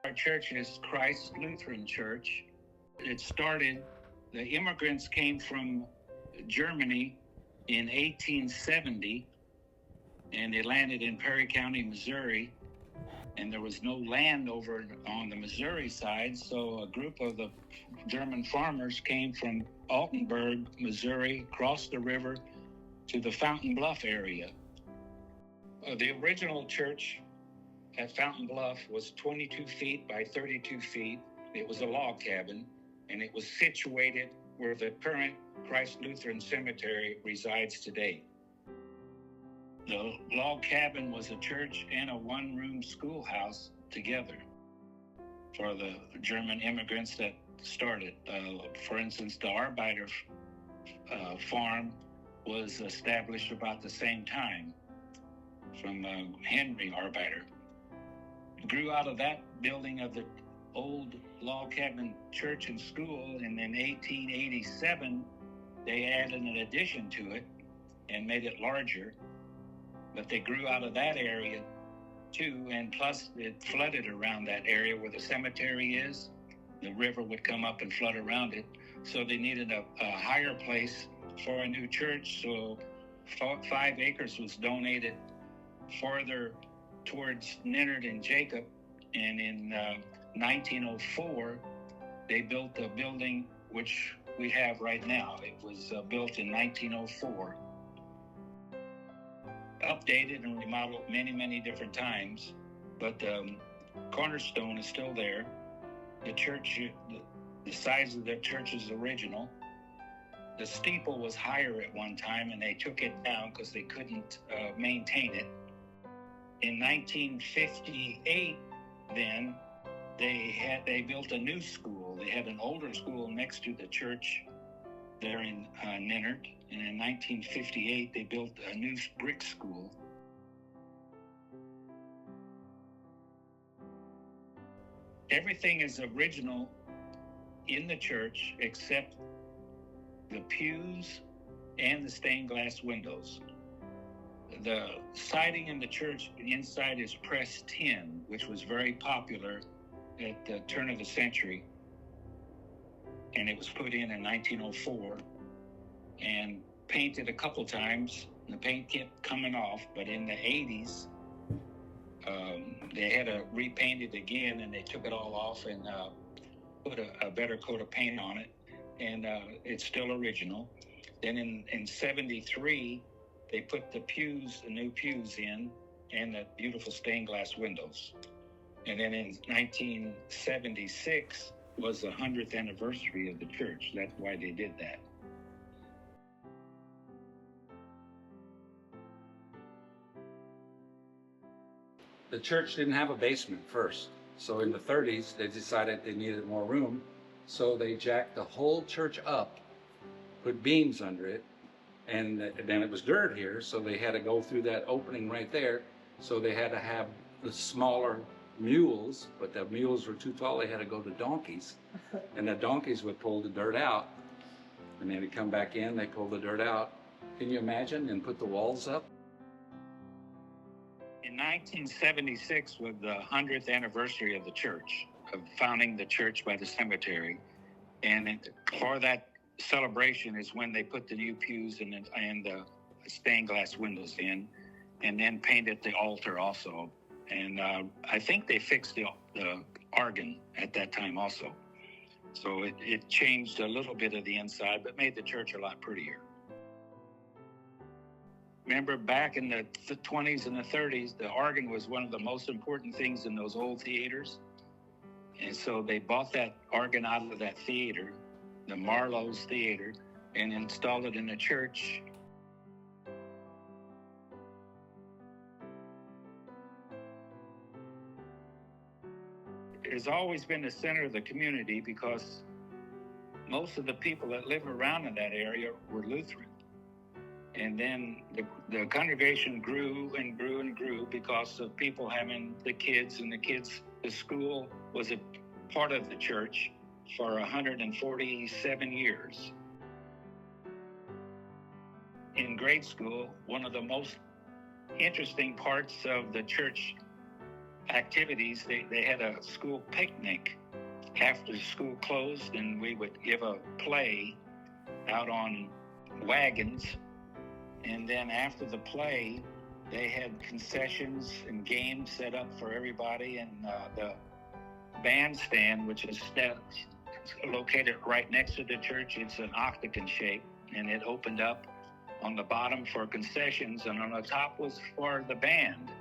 Our church is Christ Lutheran Church. It started, the immigrants came from Germany in 1870, and they landed in Perry County, Missouri, and there was no land over on the Missouri side, so a group of the German farmers came from Altenburg, Missouri, crossed the river to the Fountain Bluff area. The original church at Fountain Bluff was 22 feet by 32 feet. It was a log cabin, and it was situated where the current Christ Lutheran Cemetery resides today. The log cabin was a church and a one-room schoolhouse together for the German immigrants that started. For instance, the Arbeiter farm was established about the same time from Henry Arbeiter. Grew out of that building of the old log cabin church and school, and in 1887 they added an addition to it and made it larger. But they grew out of that area too, and plus it flooded around that area where the cemetery is. The river would come up and flood around it, so they needed a higher place for a new church. So 5 acres was donated farther towards Nennard and Jacob, and in 1904 they built the building which we have right now. It was built in 1904, updated and remodeled many different times, but the cornerstone is still there. The church, the size of the church is original. The steeple was higher at one time, and they took it down because they couldn't maintain it. In 1958, then, they built a new school. They had an older school next to the church there in Nennard, and in 1958, they built a new brick school. Everything is original in the church except the pews and the stained glass windows. The siding in the church inside is pressed tin, which was very popular at the turn of the century. And it was put in 1904 and painted a couple times. The paint kept coming off, but in the 80s, they had to repaint it again, and they took it all off and put a better coat of paint on it, and it's still original. Then in 73, they put the new pews in, and the beautiful stained glass windows. And then in 1976 was the 100th anniversary of the church. That's why they did that. The church didn't have a basement first. So in the 30s, they decided they needed more room. So they jacked the whole church up, put beams under it, and then it was dirt here, so they had to go through that opening right there. So they had to have the smaller mules, but the mules were too tall. They had to go to donkeys, and the donkeys would pull the dirt out, and then they'd come back in, they pull the dirt out. Can you imagine? And put the walls up? In 1976 was the 100th anniversary of the church, of founding the church by the cemetery, and for that celebration is when they put the new pews and the stained glass windows in, and then painted the altar also. And I think they fixed the organ at that time also. So it changed a little bit of the inside, but made the church a lot prettier. Remember back in the 20s and the 30s, the organ was one of the most important things in those old theaters. And so they bought that organ out of that theater, the Marlowe's Theater, and installed it in the church. It has always been the center of the community because most of the people that live around in that area were Lutheran. And then the congregation grew and grew and grew because of people having the kids, and the school was a part of the church for 147 years. In grade school, one of the most interesting parts of the church activities. They had a school picnic after school closed, and we would give a play out on wagons. And then after the play, they had concessions and games set up for everybody. And the bandstand, which is located right next to the church, it's an octagon shape, and it opened up on the bottom for concessions, and on the top was for the band.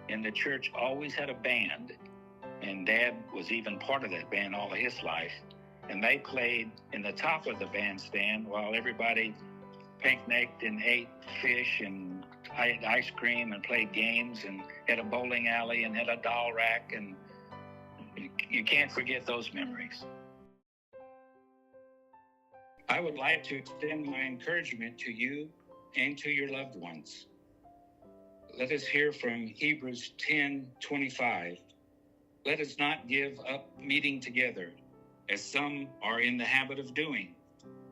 And the church always had a band, and Dad was even part of that band all of his life. And they played in the top of the bandstand while everybody picnicked and ate fish and ate ice cream and played games, and had a bowling alley and had a doll rack, and you can't forget those memories. I would like to extend my encouragement to you and to your loved ones. Let us hear from Hebrews 10:25. Let us not give up meeting together, as some are in the habit of doing,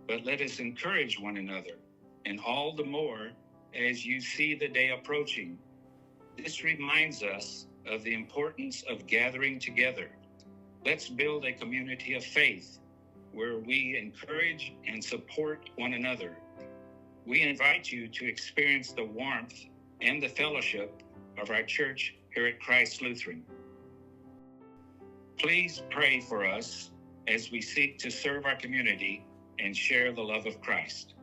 but let us encourage one another, and all the more as you see the day approaching. This reminds us of the importance of gathering together. Let's build a community of faith where we encourage and support one another. We invite you to experience the warmth and the fellowship of our church here at Christ Lutheran. Please pray for us as we seek to serve our community and share the love of Christ.